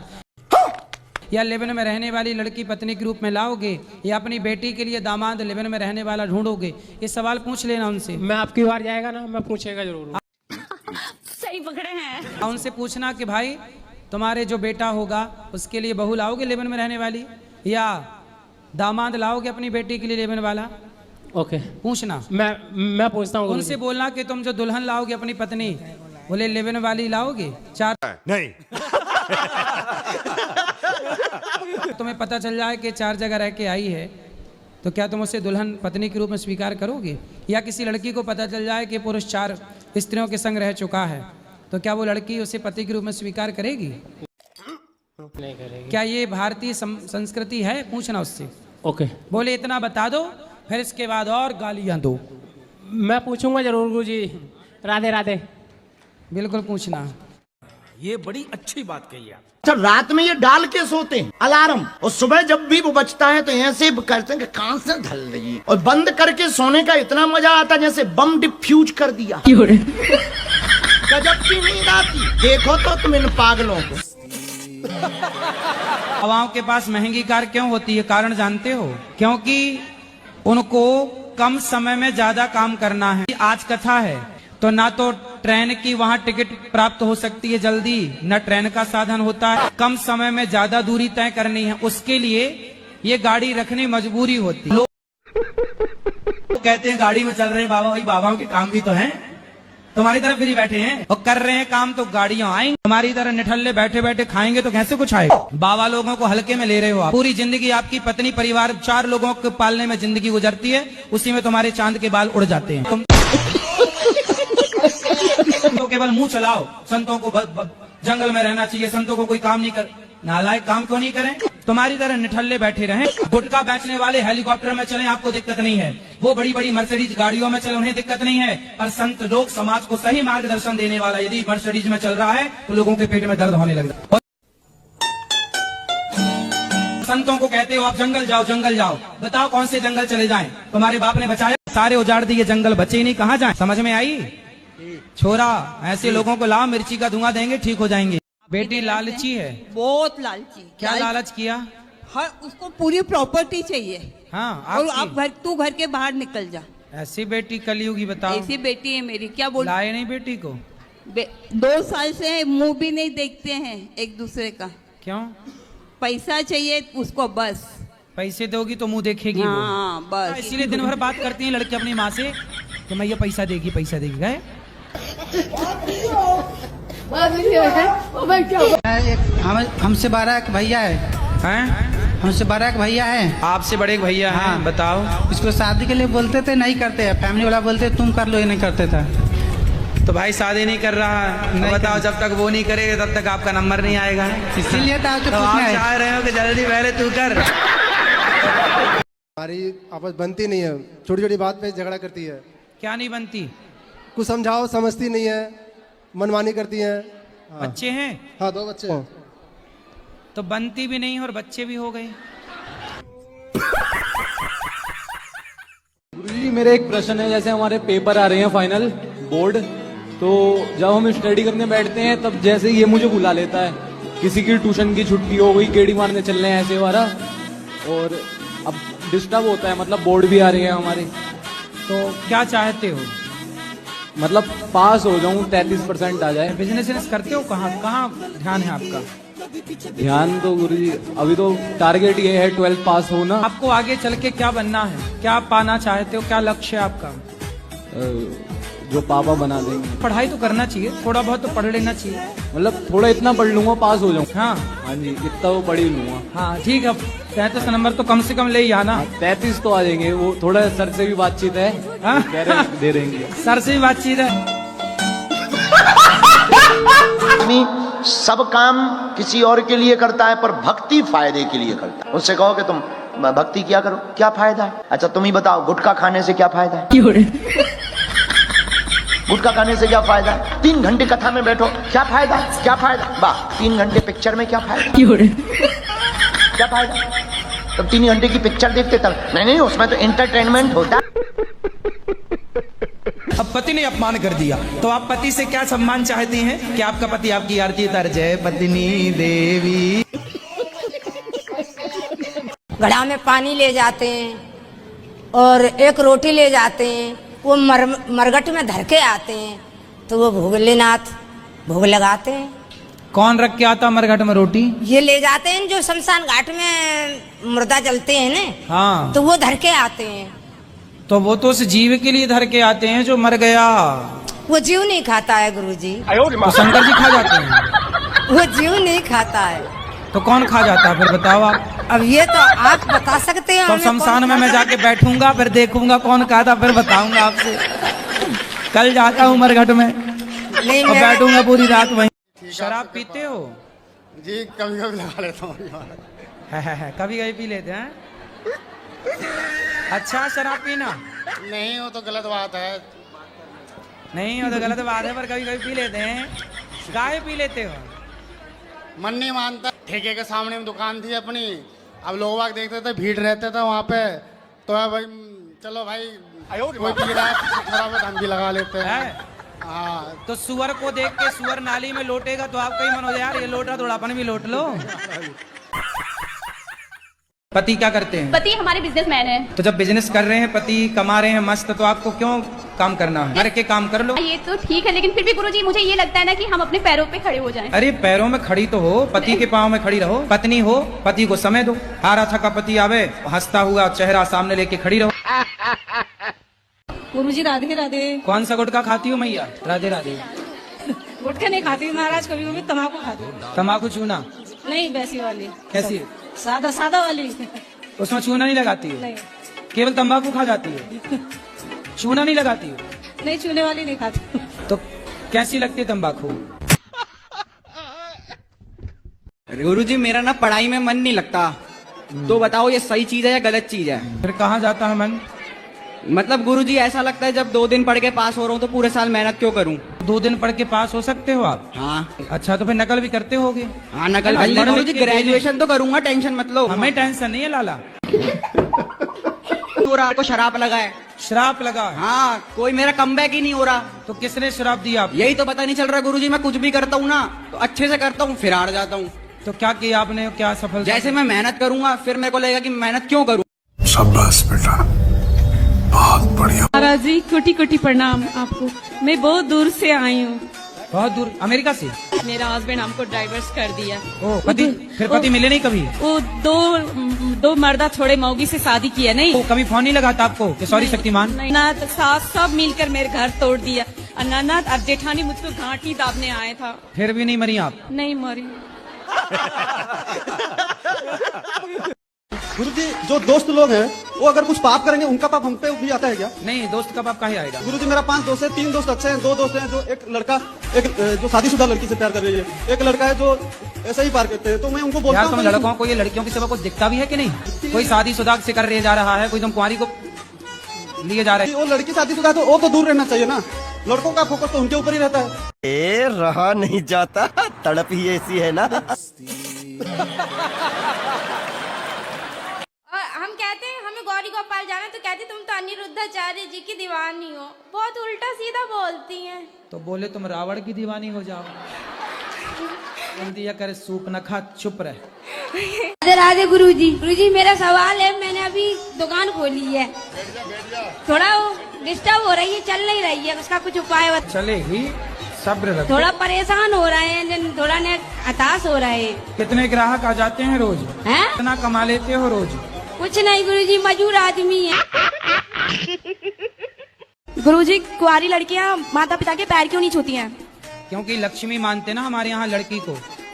या लेबन में रहने वाली लड़की पत्नी के रूप में लाओगे, या अपनी बेटी के लिए दामाद लेबन में रहने वाला ढूंढोगे? ये सवाल पूछ लेना उनसे। मैं आपकी बार जाएगा ना, मैं पूछेगा जरूर। सही पकड़े हैं। उनसे पूछना कि भाई तुम्हारे जो बेटा होगा उसके लिए बहू लाओगे लेबन में रहने वाली, या दामाद लाओगे अपनी बेटी के लिए लेबन वाला? ओके, पूछना। मैं पूछता हूँ उनसे बोलना कि तुम जो दुल्हन लाओगे अपनी पत्नी, बोले लेबन वाली लाओगे? 4 नहीं। तुम्हें पता चल जाए कि 4 जगह रह के आई है, तो क्या तुम उसे दुल्हन पत्नी के रूप में स्वीकार करोगे? या किसी लड़की को पता चल जाए कि पुरुष 4 स्त्रियों के संग रह चुका है, तो क्या वो लड़की उसे पति के रूप में स्वीकार करेगी? नहीं करेगी। क्या ये भारतीय संस्कृति है? पूछना उससे। ओके, बोले इतना बता दो, फिर इसके बाद और गालियां दो। मैं पूछूंगा जरूर गुरुजी। राधे राधे। बिल्कुल पूछना। ये बड़ी अच्छी बात कही आप। अच्छा, रात में ये डाल के सोते हैं अलार्म, और सुबह जब भी वो बचता है तो ऐसे करते हैं कि कहां से ढल रही है, और बंद करके सोने का इतना मजा आता है जैसे बम डिफ्यूज कर दिया। गजब की नींद आती, देखो तो तुम इन पागलों को। हवाओं के पास महंगी कार क्यों होती है? कारण जानते हो? क्योंकि उनको कम समय में ज्यादा काम करना है। आज कथा है तो ना तो ट्रेन की वहां टिकट प्राप्त हो सकती है जल्दी, न ट्रेन का साधन होता है, कम समय में ज्यादा दूरी तय करनी है, उसके लिए ये गाड़ी रखनी मजबूरी होती है। लोग कहते हैं गाड़ी में चल रहे हैं बाबा, वही बाबाओं के काम भी तो हैं, तुम्हारी तरफ फ्री बैठे हैं और कर रहे हैं काम तो गाड़ियां आएंगी, हमारी तरह निठल्ले बैठे बैठे खाएंगे तो कैसे कुछ आएगा? बाबा लोगों को हल्के में ले रहे हो आप। पूरी जिंदगी आपकी पत्नी परिवार 4 लोगों को पालने में जिंदगी गुजरती है, उसी में तुम्हारे चांद के बाल उड़ जाते हैं। तुम तो केवल मुंह चलाओ, संतों को जंगल में रहना चाहिए, संतों को कोई काम नहीं कर, नालायक काम क्यों नहीं करें? तुम्हारी तरह निठल्ले बैठे रहें। गुटखा बेचने वाले हेलीकॉप्टर में चलें, आपको दिक्कत नहीं है, वो बड़ी बड़ी मर्सिडीज गाड़ियों में चले, उन्हें दिक्कत नहीं है, पर संत लोग समाज को सही मार्गदर्शन देने वाला यदि मर्सिडीज में चल रहा है तो लोगों के पेट में दर्द होने लगता है। संतों को कहते हो आप जंगल जाओ, जंगल जाओ, बताओ कौन से जंगल चले जाएं? तुम्हारे बाप ने बचाया, सारे उजाड़ दिए, जंगल बचे ही नहीं, कहाँ जाएं? समझ में आई? छोरा, ऐसे लोगों को लाओ, मिर्ची का धुआं देंगे, ठीक हो जाएंगे। बेटी लालची है, बहुत लालची। क्या लालच किया? हर उसको पूरी प्रॉपर्टी चाहिए। हाँ, और आप तू घर के बाहर निकल जा। ऐसी बेटी कलयुगी, बताओ। ऐसी बेटी है मेरी, क्या बोल लाए नहीं बेटी को? 2 साल से मुंह भी नहीं देखते हैं एक दूसरे का। क्यों? पैसा चाहिए उसको, बस पैसे दोगी तो मुंह देखेगी। हाँ, बस इसीलिए दिन भर बात करती हैं लड़की अपनी माँ से कि मैं ये पैसा देगी, पैसा देगी। गए हमसे 12 एक भैया है, हमसे 12 एक भैया है, आपसे बड़े एक भैया हैं। हाँ। बताओ। इसको शादी के लिए बोलते थे, नहीं करते हैं, फैमिली वाला बोलते तुम कर लो, ये नहीं करते थे। तो भाई शादी नहीं कर रहा, नहीं बताओ, जब तक वो नहीं करेगा तब तक आपका नंबर नहीं आएगा। इसीलिए तो आप चाह रहे हो कि जल्दी पहले तू कर। हमारी आपस बनती नहीं है, छोटी छोटी बात पे झगड़ा करती है। क्या नहीं बनती? कुछ समझाओ समझती नहीं है, मनमानी करती है। हाँ। बच्चे हैं? हाँ, 2 बच्चे हैं। तो बनती भी नहीं और बच्चे भी हो गए। गुरुजी, मेरे एक प्रश्न है, जैसे हमारे पेपर आ रहे हैं फाइनल बोर्ड, तो जब हम स्टडी करने बैठते हैं तब जैसे ये मुझे बुला लेता है, किसी की ट्यूशन की छुट्टी हो गई, गेड़ी मारने चल रहे हैं ऐसे वाला, और अब डिस्टर्ब होता है, मतलब बोर्ड भी आ रही है हमारी, तो क्या चाहते हो? मतलब पास हो जाऊं, 33% आ जाए। बिजनेस करते हो? कहाँ कहाँ ध्यान है आपका? ध्यान तो गुरुजी अभी तो टारगेट ये है 12th पास होना। आपको आगे चल के क्या बनना है, क्या आप पाना चाहते हो, क्या लक्ष्य है आपका? जो पापा बना देंगे। पढ़ाई तो करना चाहिए, थोड़ा बहुत तो पढ़ लेना चाहिए, मतलब थोड़ा इतना पढ़ लूंगा पास हो जाऊँ। हाँ हाँ जी, इतना वो पढ़ ही लूंगा। हाँ ठीक है, 33 नंबर तो कम से कम ले ही आना। 33 तो आ जाएंगे, वो थोड़ा सर से भी बातचीत है। हाँ? दे देंगे, सर से भी बातचीत है। सब काम किसी और के लिए करता है, पर भक्ति फायदे के लिए करता है। उससे कहो कि तुम भक्ति किया करो, क्या फायदा है? अच्छा तुम ही बताओ, गुटखा खाने से क्या फायदा है? गुटखा खाने से क्या फायदा है? 3 घंटे कथा में बैठो, क्या फायदा? क्या फायदा? वाह, 3 घंटे पिक्चर में क्या फायदा? क्या फायदा? तब 3 घंटे की पिक्चर देखते तब नहीं, उसमें तो एंटरटेनमेंट होता। अब पति ने अपमान कर दिया तो आप पति से क्या सम्मान चाहती हैं कि आपका पति आपकी आरती उतार? जय पत्नी देवी। घड़ा में पानी ले जाते हैं और एक रोटी ले जाते हैं, वो मरगट में धर के आते हैं, तो वो भोलेनाथ भोग लगाते हैं। कौन रख के आता मरघट में रोटी? ये ले जाते हैं जो शमशान घाट में मुर्दा जलते हैं ना। हाँ, तो वो धर के आते हैं। तो वो तो उस जीव के लिए धर के आते हैं जो मर गया। वो जीव नहीं खाता है गुरुजी। तो शंकर जी खा जाते हैं? वो जीव नहीं खाता है। तो कौन खा जाता है फिर बताओ आप? अब ये तो आप बता सकते हैं। तो शमशान में मैं जाके बैठूंगा, फिर देखूंगा कौन खाता, फिर बताऊंगा आपसे। कल जाता हूँ मरघट में और बैठूंगा पूरी रात वहीं। शराब पीते हो? जी कभी कभी लगा लेता हूँ। कभी कभी पी लेते हैं। अच्छा, शराब पीना नहीं, वो तो गलत बात है। नहीं, वो तो गलत बात है, पर कभी कभी पी लेते हैं। गाय पी लेते हो? मन नहीं मानता। ठेके के सामने में दुकान थी अपनी, अब लोग बाग देखते थे, भीड़ रहते थे वहाँ पे, तो भाई चलो भाई कोई पी रहा है थोड़ा बहुत हम भी लगा लेते हैं। हाँ, तो सुअर को देख के सुअर नाली में लोटेगा तो आपका ही मन हो जाए यार ये लोटा थोड़ा अपन भी लोट लो। पति क्या करते हैं? पति हमारे बिजनेसमैन है। तो जब बिजनेस कर रहे हैं, पति कमा रहे हैं मस्त, तो आपको क्यों काम करना है? घर के काम कर लो। ये तो ठीक है, लेकिन फिर भी गुरुजी मुझे ये लगता है ना कि हम अपने पैरों पे खड़े हो जाएं। अरे पैरों में खड़ी तो हो, पति के पाँव में खड़ी रहो। पत्नी हो, पति को समय दो। हारा थका पति आवे, हंसता हुआ चेहरा सामने लेके खड़ी रहो। गुरुजी राधे राधे। कौन सा गुटखा खाती हो मैया? राधे राधे। गुटखा नहीं खाती महाराज, कभी कभी तम्बाकू खाती हूँ। तम्बाकू चूना? नहीं, वैसी वाली। कैसी? सादा सादा वाली। उसमें चूना नहीं लगाती हो? नहीं। केवल तंबाकू खा जाती हो, चूना नहीं लगाती हो? नहीं, चूने वाली नहीं खाती। तो कैसी लगती है तंबाकू? गुरुजी मेरा ना पढ़ाई में मन नहीं लगता, तो बताओ ये सही चीज है या गलत चीज है? फिर कहाँ जाता है मन? मतलब गुरुजी ऐसा लगता है जब 2 दिन पढ़ के पास हो रहा हूँ तो पूरे साल मेहनत क्यों करूँ? 2 दिन पढ़ के पास हो सकते हो आप? हाँ। अच्छा, तो फिर नकल भी करते होगे? हाँ, नकल गुरुजी ग्रेजुएशन तो करूंगा, टेंशन मत लो। हमें टेंशन नहीं है लाला। पूरा को शराब लगा है। शराब लगा? हाँ, कोई मेरा कमबैक ही नहीं हो रहा। तो किसने शराब दिया आपको? यही तो पता नहीं चल रहा गुरुजी, मैं कुछ भी करता हूँ ना तो अच्छे से करता हूँ, फिर हार जाता हूँ। तो क्या किया आपने, क्या सफल? जैसे मैं मेहनत करूंगा फिर मेरे को लगेगा कि मेहनत क्यों करूँ। शाबाश बेटा, बहुत बढ़िया। महाराज जी कोटि कोटि प्रणाम आपको। मैं बहुत दूर से आई हूँ। बहुत दूर? अमेरिका से? मेरा हस्बैंड हमको डाइवर्स कर दिया। ओ, पति? फिर पति मिले नहीं कभी? वो दो मर्दा छोड़े मौगी से शादी किया। नहीं, वो कभी फोन नहीं लगाता आपको कि सॉरी शक्तिमान? ना, तो सास सब मिलकर मेरे घर तोड़ दिया। ननद और जेठानी मुझको घाटी दाबने आए था। फिर भी नहीं मरी आप? नहीं मरी। गुरुजी जो दोस्त लोग हैं वो अगर कुछ पाप करेंगे उनका पाप हम पे भी आता है क्या? नहीं, दोस्त का पाप काहे आएगा? गुरुजी मेरा 5 दोस्त है, 3 दोस्त अच्छे हैं, 2 दोस्त हैं जो एक लड़का जो शादीशुदा लड़की से प्यार कर रही है, एक लड़का है जो ऐसा ही प्यार करते हैं। तो मैं उनको बोलता हूँ तुम लड़कों को ये लड़कियों की सिवा कुछ दिखता भी है कि नहीं? कोई शादीशुदा से कर रहे जा रहा है, कोई तुम कुंवारी को लिए जा रहे हैं। वो लड़की शादीशुदा तो वो तो दूर रहना चाहिए ना, लड़कों का फोकस तो उनके ऊपर ही रहता है। रहा नहीं जाता, तड़प ही ऐसी है ना। और हम कहते हैं हमें गौरी गोपाल जाना, तो कहते तुम तो अनिरुद्धाचार्य जी की दीवानी हो। बहुत उल्टा सीधा बोलती हैं। तो बोले तुम रावण की दीवानी हो जाओ। दिया करे सूप न खा, चुप रहे। राधे राधे गुरुजी। गुरुजी मेरा सवाल है, मैंने अभी दुकान खोली है, थोड़ा डिस्टर्ब हो रही है, चल नहीं रही है, उसका कुछ उपाय बता। चलेगी, सब्र रखो। थोड़ा परेशान हो रहे हैं, थोड़ा हताश हो रहे हैं। कितने ग्राहक आ जाते हैं रोज? हैं? कितना कमा लेते हो रोज? कुछ नहीं गुरुजी, मजूर आदमी है। गुरुजी कुंवारी लड़कियां माता पिता के पैर क्यों नहीं छूती हैं? क्योंकि लक्ष्मी मानते ना हमारे यहाँ लड़की को।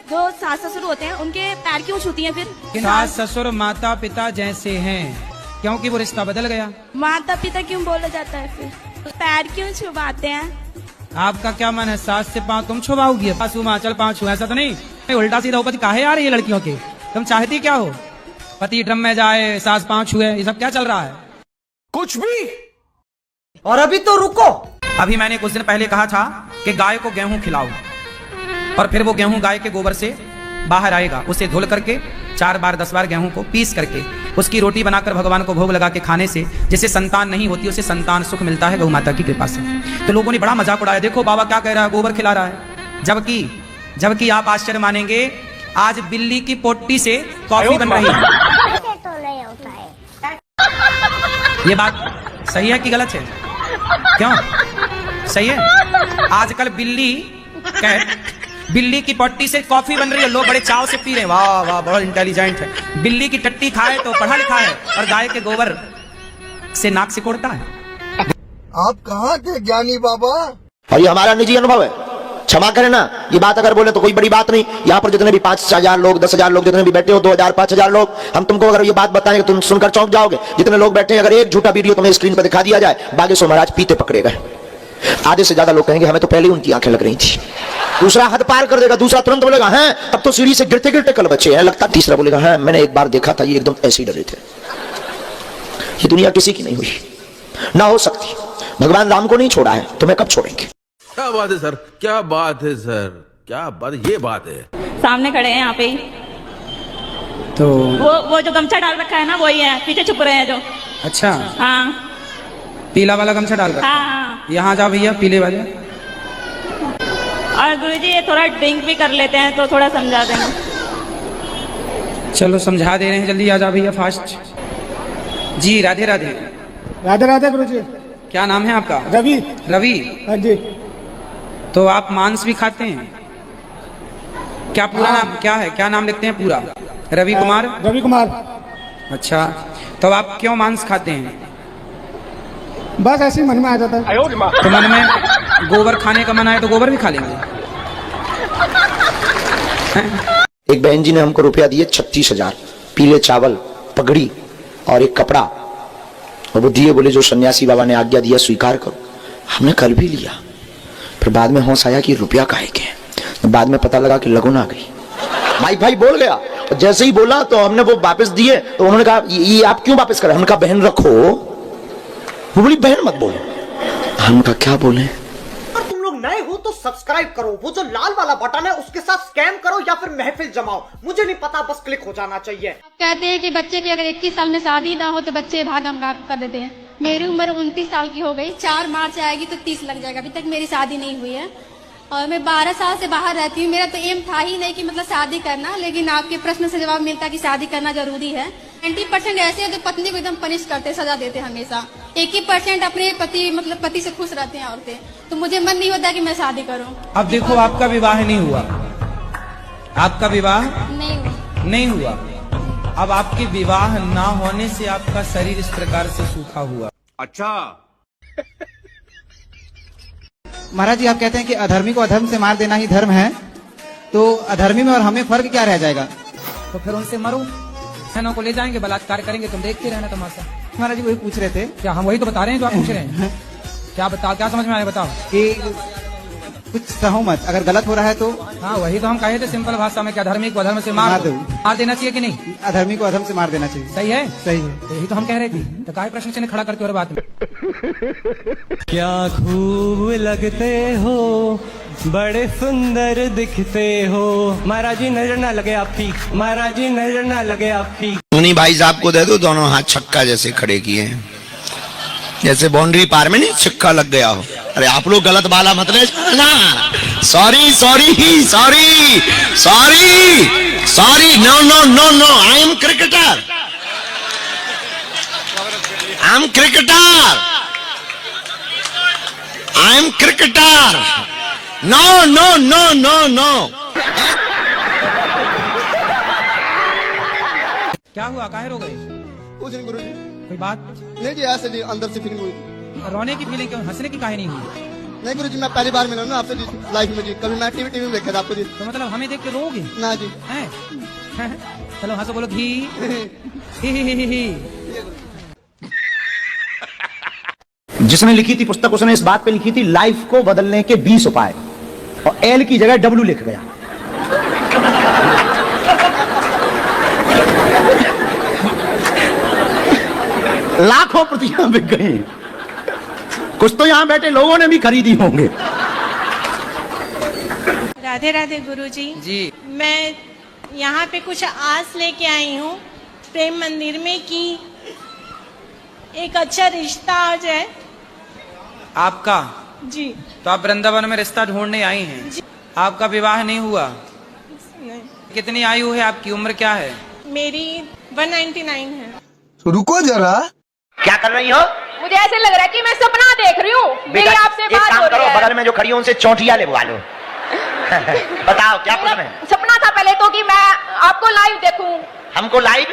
जो सास ससुर होते हैं उनके पैर क्यों छूती हैं फिर? सास ससुर माता पिता जैसे हैं, क्योंकि वो रिश्ता बदल गया। माता पिता क्यों बोला जाता है फिर? पैर क्यों छुपाते हैं? आपका क्या मन है, सास से पाँव तुम छुपाओगी? पासू माचल पाँव छुआ, ऐसा तो नहीं। उल्टा सीधा ऊपर काहे आ रही है लड़कियों के? तुम चाहती क्या हो? पति ड्रम में जाए, सास पाँव छुए, ये सब क्या चल रहा है? कुछ भी। और अभी तो रुको, अभी मैंने कुछ दिन पहले कहा था कि गाय को गेहूं खिलाओ, और फिर वो गेहूं गाय के गोबर से बाहर आएगा, उसे धुल करके 4 बार 10 बार गेहूं को पीस करके उसकी रोटी बनाकर भगवान को भोग लगा के खाने से जिसे संतान नहीं होती उसे संतान सुख मिलता है गौ माता की कृपा से। तो लोगों ने बड़ा मजाक उड़ाया, देखो बाबा क्या कह रहा है, गोबर खिला रहा है। जबकि आप आश्चर्य मानेंगे, आज बिल्ली की पोटी से कॉफी बन रही है। ये बात सही है कि गलत है? क्यों सही है? आजकल बिल्ली की पट्टी से कॉफी बन रही है, लोग बड़े चाव से पी रहे हैं। वाह वाह, बहुत इंटेलिजेंट है। बिल्ली की टट्टी खाए तो पढ़ा लिखा है, और गाय के गोबर से नाक सिकोड़ता है। आप कहाँ के ज्ञानी बाबा? और ये हमारा निजी अनुभव है, क्षमा करें ना, ये बात अगर बोले तो कोई बड़ी बात नहीं। यहाँ पर जितने भी 5,000 लोग, 10,000 लोग जितने भी बैठे हो, 2,000 5,000 लोग, हम तुमको अगर ये बात बताएंगे तुम सुनकर चौंक जाओगे। जितने लोग बैठे हैं, अगर एक झूठा वीडियो तुम्हें स्क्रीन पर दिखा दिया जाए, बागेश्वर महाराज पीते पकड़े गए, आधे से ज्यादा लोग कहेंगे हमें तो पहले उनकी आंखें लग रही थी। दूसरा हद पार कर देगा, दूसरा तुरंत बोलेगा हैं अब तो सीढ़ी से गिरते गिरते कल बचे हैं लगता। तीसरा बोलेगा हैं मैंने एक बार देखा था, ये एकदम ऐसे ही डरे थे। ये दुनिया किसी की नहीं हुई, ना हो सकती। भगवान राम को नहीं छोड़ा है, तुम्हें कब छोड़ेंगे? क्या बात है सर, क्या बात है सर। क्या बात, ये बात है। सामने खड़े हैं यहाँ पे ही। तो वो जो गमछा डाल रखा है ना वही है, पीछे छुप रहे हैं जो। अच्छा, हाँ पीला वाला गमछा डाल कर। हाँ। यहाँ जाओ भैया, पीले वाले। और गुरुजी ये थोड़ा ड्रिंक भी कर लेते हैं तो थोड़ा समझा देना। चलो समझा दे रहे हैं, जल्दी आ जाओ भैया, फास्ट। जी राधे राधे। राधे राधे गुरुजी। क्या नाम है आपका? रवि। रवि। हाँ जी। तो आप मांस भी खाते हैं क्या? पूरा नाम क्या है, क्या नाम लिखते हैं पूरा? रवि कुमार। रवि कुमार। अच्छा, तो आप क्यों मांस खाते हैं? बस ऐसे ही मन में आ जाता है। तो मन में गोबर खाने का मन आए तो गोबर भी खा लेंगे। एक बहन जी ने हमको रुपया दिए 36,000, पीले चावल, पगड़ी और एक कपड़ा, और वो दिए, बोले जो सन्यासी बाबा ने आज्ञा दिया स्वीकार करो। हमने कर भी लिया, फिर बाद में होश आया कि रुपया काहे के, तो बाद में पता लगा कि लगन आ गई। भाई बोल गया, और जैसे ही बोला तो हमने वो वापस दिए, तो उन्होंने कहा ये आप क्यों वापस कर रहे हैं? हमने कहा बहन रखो। वो बोली बहन मत बोलो। हमने कहा क्या बोले? अगर तुम लोग नए हो तो सब्सक्राइब करो, वो जो लाल वाला बटन है उसके साथ स्कैम करो या फिर महफिल जमाओ, मुझे नहीं पता, बस क्लिक हो जाना चाहिए। कहते हैं कि बच्चे की अगर 21 साल में शादी ना हो तो बच्चे भागम भाग कर देते हैं। मेरी उम्र 29 साल की हो गई, 4 मार्च आएगी तो 30 लग जाएगा। अभी तक मेरी शादी नहीं हुई है और मैं 12 साल से बाहर रहती हूँ। मेरा तो एम था ही नहीं कि मतलब शादी करना, लेकिन आपके प्रश्न से जवाब मिलता कि शादी करना जरूरी है। 90% ऐसे हैं जो पत्नी को एकदम पनिश करते, सजा देते हमेशा। 1% अपने पति से खुश रहते हैं औरतें। तो मुझे मन नहीं होता कि मैं शादी करूं। अब देखो, आपका विवाह नहीं हुआ, आपका विवाह नहीं हुआ। अब आपके विवाह ना होने से आपका शरीर इस प्रकार से सूखा हुआ। अच्छा महाराज जी, आप कहते हैं कि अधर्मी को अधर्म से मार देना ही धर्म है, तो अधर्मी में और हमें फर्क क्या रह जाएगा? तो फिर उनसे मरो, बहनों को ले जाएंगे, बलात्कार करेंगे, तुम देखते रहना तमाशा। महाराज जी वही पूछ रहे थे। क्या हम वही तो बता रहे हैं जो आप पूछ रहे हैं? क्या बताओ, क्या समझ में आया बताओ? कि कुछ सहो मत, अगर गलत हो रहा है तो। हाँ वही तो हम कहे थे सिंपल भाषा में, कि अधर्मी को अधर्म से मार देना चाहिए कि नहीं? अधर्मी को अधर्म से मार देना चाहिए। सही है, सही है। तो यही तो हम कह रहे थे, तो काहे प्रश्न चिन्ह खड़ा करते हो बात में? क्या खूब लगते हो, बड़े सुंदर दिखते हो। महाराज जी नजर ना लगे आपकी, महाराज जी नजर ना लगे आपकी। उन्हीं भाई साहब को दे दो, दोनों हाथ छक्का जैसे खड़े किए हैं, जैसे बाउंड्री पार में नहीं छक्का लग गया हो। अरे आप लोग गलत बाला मत ले जाना। Sorry sorry sorry sorry sorry, no no no no, I am cricketer, I am cricketer, I am cricketer, no no no no no. क्या हुआ, काहे रो गए? कुछ नहीं गुरुजी। कोई बात नहीं जी, ऐसे जी अंदर से फीलिंग हुई। रोने की फीलिंग क्यों, हंसने की काहे नहीं हुई? नहीं गुरुजी, मैं पहली बार मिला ना आपसे जी लाइफ में जी, कभी मैं टीवी में देखा था आपको जी। तो मतलब हमें देख के रोगे? ना जी। हैं? चलो हंसो, बोलो घी ही। जिसने लिखी थी पुस्तक, उसने इस बात पे लिखी थी लाइफ को बदलने के 20 उपाय, और एल की जगह डब्ल्यू लिख गया। लाखों प्रतियां बिक गई, कुछ तो यहां बैठे लोगों ने भी खरीदी होंगे। राधे राधे गुरुजी। जी, मैं यहाँ पे कुछ आस लेके आई हूँ प्रेम मंदिर में कि एक अच्छा रिश्ता आ जाए आपका। जी। तो आप वृंदावन में रिश्ता ढूंढने आई हैं? आपका विवाह नहीं हुआ? नहीं। कितनी आयु है आपकी, उम्र क्या है? मेरी 199 है। रुको जरा, क्या कर रही हो? मुझे ऐसे लग रहा है कि मैं सपना देख रही हूँ। मेरी आपसे बात हो रही है। बगल में जो खड़ी हो उनसे चौंटिया ले लो। बताओ क्या पूछना है? सपना था पहले तो कि मैं आपको लाइव देखूं। हमको लाइव?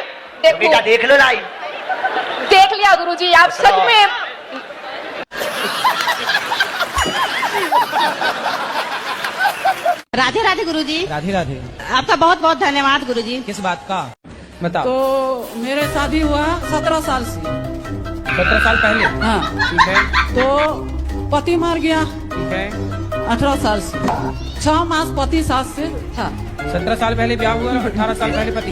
बेटा देख लो लाइव। देख लिया गुरुजी, आप सच में। राधे राधे गुरुजी। राधे राधे। आपका बहुत बहुत धन्यवाद गुरुजी। किस बात का बताओ? तो मेरे शादी हुआ 17 साल से। 17 साल पहले? हाँ ठीक है। तो पति मर गया। ठीक है। 18 साल से 6 मास पति सास से था। 17 साल पहले ब्याह हुआ, 18 साल पहले पति।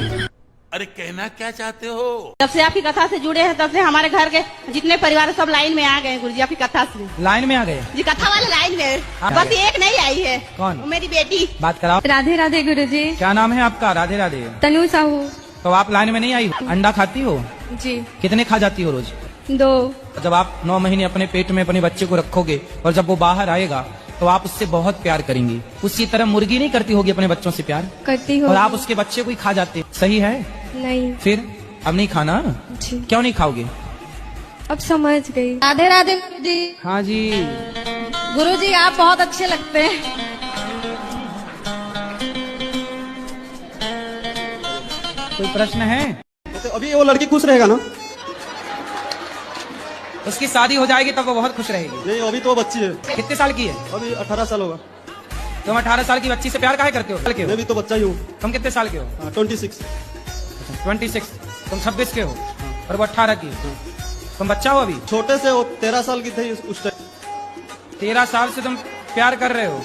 अरे कहना क्या चाहते हो? जब से आपकी कथा से जुड़े हैं तब से हमारे घर के जितने परिवार हैं, सब लाइन में आ गए गुरु जी आपकी कथा से। लाइन में आ गए जी कथा वाले लाइन में, बस एक नहीं आई है। कौन? मेरी बेटी। बात कराओ। राधे राधे गुरुजी। क्या नाम है आपका? राधे राधे। तनु साहू। तो आप लाइन में नहीं आई? अंडा खाती हो? जी। कितने खा जाती हो रोज? 2। जब आप 9 महीने अपने पेट में अपने बच्चे को रखोगे और जब वो बाहर आएगा तो आप उससे बहुत प्यार करेंगी। उसी तरह मुर्गी नहीं करती होगी अपने बच्चों से प्यार? करती हो। और आप उसके बच्चे को ही खा जाते। सही है? नहीं। फिर अब नहीं खाना? जी। क्यों नहीं खाओगे? अब समझ गई। राधे राधे जी। हाँ जी। गुरु जी आप बहुत अच्छे लगते हैं। कोई प्रश्न है? तो अभी वो लड़की खुश रहेगा ना? उसकी शादी हो जाएगी तब वो बहुत खुश रहेगी। नहीं अभी तो बच्ची है। कितने साल की है? अभी 18 साल होगा। तुम 18 साल की बच्ची से प्यार काहे करते हो? मैं भी तो बच्चा ही हूँ। तुम कितने साल के हो? 26। 26। तुम 26 के हो और वो 18 की है। तुम बच्चा हो अभी? छोटे से वो 13 साल की थी उस टाइम। 13 साल से तुम प्यार कर रहे हो?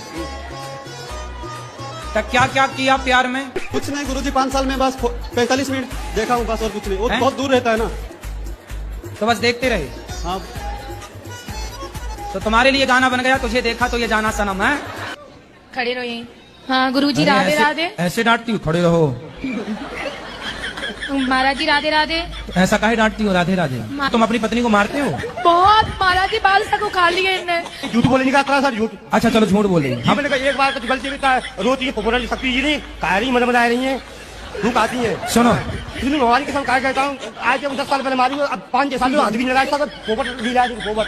तब क्या क्या किया प्यार में? कुछ नहीं गुरुजी, 5 साल में बस 45 मिनट देखा हूँ बस, और कुछ नहीं। वो बहुत दूर रहता है ना, तो बस देखते रहे। हाँ। तो तुम्हारे लिए गाना बन गया, तुझे देखा तो ये जाना सनम है। खड़े रहो यहीं। हाँ गुरुजी राधे राधे। ऐसे डांटती हो? खड़े रहो। महाराज जी राधे राधे। ऐसा काहे डांटती हो? राधे राधे। तुम अपनी पत्नी को मारते हो? बहुत। महाराज जी बाल तक उखाड़ लिए इनने। झूठ बोलने का सर, झूठ। अच्छा चलो झूठ बोल रही। हमने कहा एक बार तो गलती भी रोती है सकती जी नहीं कारी मजा आ रही है, धूप आती है। सुनो भगवान की कहा कहता हूँ, आज जब 10 साल पहले मारी, अब 5-6 साल हाथ भी नहीं लगाया, पोपट भी लाया, पोपट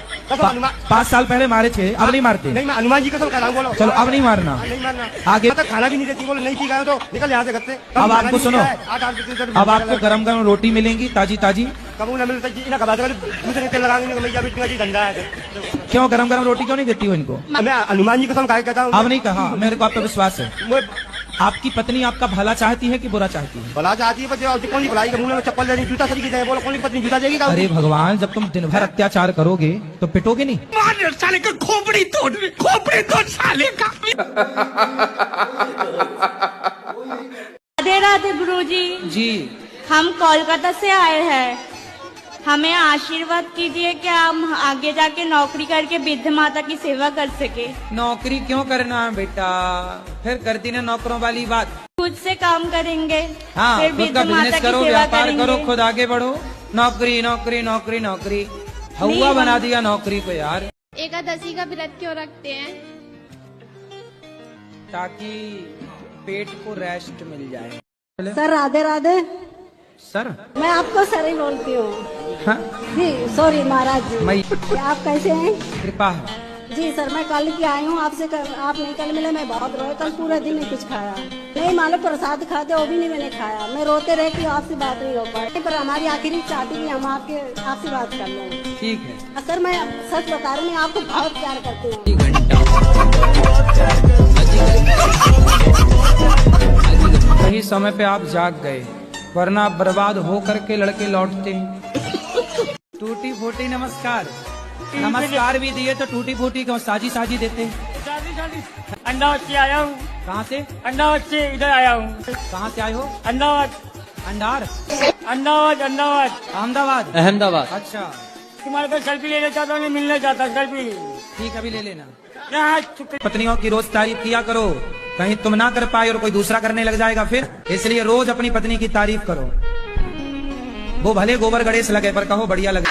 5 साल पहले मारे थे, अब नहीं मारते? नहीं, मैं हनुमान जी कसम कह रहा हूँ। बोलो चलो अब नहीं मारना। नहीं मारना। आगे खाना भी नहीं देती, बोलो नहीं पी गए तो निकल यहाँ से घर से। अब आपको सुनो, अब आपको गरम गरम रोटी मिलेंगी ताजी ताजी। कब न मिलता दूसरे तेल लगाएंगे धंधा है। क्यों गरम गरम रोटी क्यों नहीं देती हो इनको? मैं हनुमान जी कसम कहता हूँ। अब नहीं कहा, मेरे को आप पे विश्वास है। आपकी पत्नी आपका भला चाहती है कि बुरा चाहती है? भला चाहती है, कौन सी भलाई? मुंह में चप्पल देगी, जूता सरी की बोलो, कौन सी पत्नी जूता देगी? अरे भगवान, जब तुम दिन भर अत्याचार करोगे तो पिटोगे नहीं? साले का खोपड़ी तोड़ साले का। राधे राधे गुरु जी। जी हम कोलकाता से आए हैं, हमें आशीर्वाद कीजिए कि हम आगे जाके नौकरी करके वृद्ध माता की सेवा कर सके। नौकरी क्यों करना है बेटा? फिर करती ना नौकरों वाली बात। खुद से काम करेंगे, हाँ, फिर खुद का वृद्ध माता बिजनेस की करो, सेवा व्यापार करेंगे। करो, खुद आगे बढ़ो। नौकरी नौकरी नौकरी नौकरी हवा बना दिया नौकरी को यार। एकादशी का व्रत क्यों रखते हैं? ताकि पेट को रेस्ट मिल जाए। सर राधे राधे। सर मैं आपको सर ही बोलती हूँ। हाँ? जी सॉरी महाराज जी। मैं आप कैसे हैं? कृपा है जी सर, मैं कल की आई हूँ आपसे। आप नहीं कल मिले, मैं बहुत रोए, कल पूरा दिन नहीं कुछ खाया। नहीं मालूम प्रसाद खाते वो भी नहीं मैंने खाया। मैं रोते रह कि आपसे बात नहीं हो पाई, पर हमारी आखिरी चाहती कि हम आपसे बात कर लें। ठीक है सर, मैं सच बता रही हूँ, आपको बहुत प्यार करती हूँ। सही समय पे आप जाग गए, वरना बर्बाद हो करके लड़के लौटते हैं। टूटी फूटी नमस्कार भी दिए तो टूटी फूटी क्यों साजी साजी देते? अहमदाबाद से आया हूँ। कहाँ से? अहमदाबाद से इधर आया हूँ। कहाँ से आए हो? अहमदाबाद। अहमदाबाद। अहमदाबाद। अच्छा, तुम्हारे पास सेल्फी लेना चाहता हूँ, मिलना चाहता सेल्फी। ठीक है, अभी ले लेना। पत्नियों की रोज तारीफ किया करो, कहीं तुम ना कर पाए और कोई दूसरा करने लग जाएगा फिर। इसलिए रोज अपनी पत्नी की तारीफ करो। वो भले गोबर गणेश लगे पर कहो बढ़िया लगे।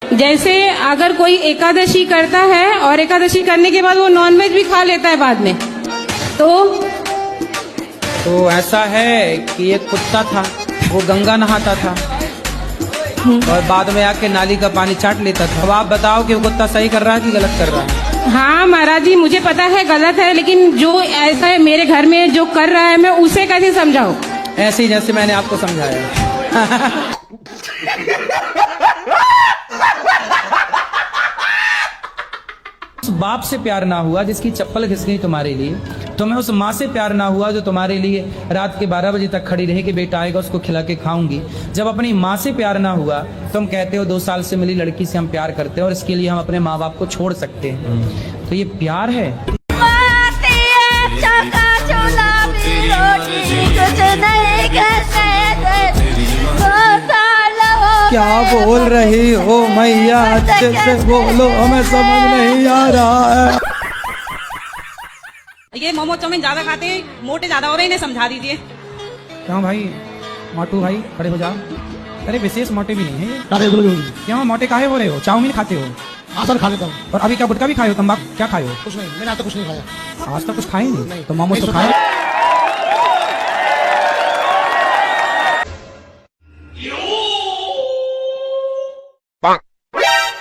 जैसे अगर कोई एकादशी करता है और एकादशी करने के बाद वो नॉनवेज भी खा लेता है बाद में, तो ऐसा है कि एक कुत्ता था, वो गंगा नहाता था और बाद में आके नाली का पानी चाट लेता था। अब आप बताओ कि वो कुत्ता सही कर रहा है कि गलत कर रहा है? हाँ महाराज जी, मुझे पता है गलत है, लेकिन जो ऐसा है मेरे घर में जो कर रहा है, मैं उसे कैसे समझाऊं? ऐसे ही जैसे मैंने आपको समझाया। उस बाप से प्यार ना हुआ जिसकी चप्पल घिस गई तुम्हारे लिए, तुम्हें उस माँ से प्यार ना हुआ जो तुम्हारे लिए रात के 12 बजे तक खड़ी रही कि बेटा आएगा उसको खिला के खाऊंगी। जब अपनी माँ से प्यार ना हुआ, तुम कहते हो 2 साल से मिली लड़की से हम प्यार करते हैं और इसके लिए हम अपने माँ बाप को छोड़ सकते हैं। तो ये प्यार है? नहीं कहते दो साल हो क्या बोल रही हो मैया, अच्छे से बोलो, हमें समझ नहीं आ रहा है। ये मोमो चाउमीन ज्यादा खाते हैं, मोटे ज्यादा हो रहे हैं, इन्हें समझा दीजिए। क्यों भाई मोटू भाई खड़े हो जाओ। अरे विशेष मोटे भी नहीं है, क्यों मोटे काहे हो रहे हो? चाउमीन खाते हो? सर खा लेता हूँ। और अभी क्या गुटखा भी खाए हो, तंबाकू क्या खाए हो? कुछ नहीं, मैंने आज तक कुछ नहीं खाया। आज तक कुछ खाए नहीं तो मोमो तो खाए।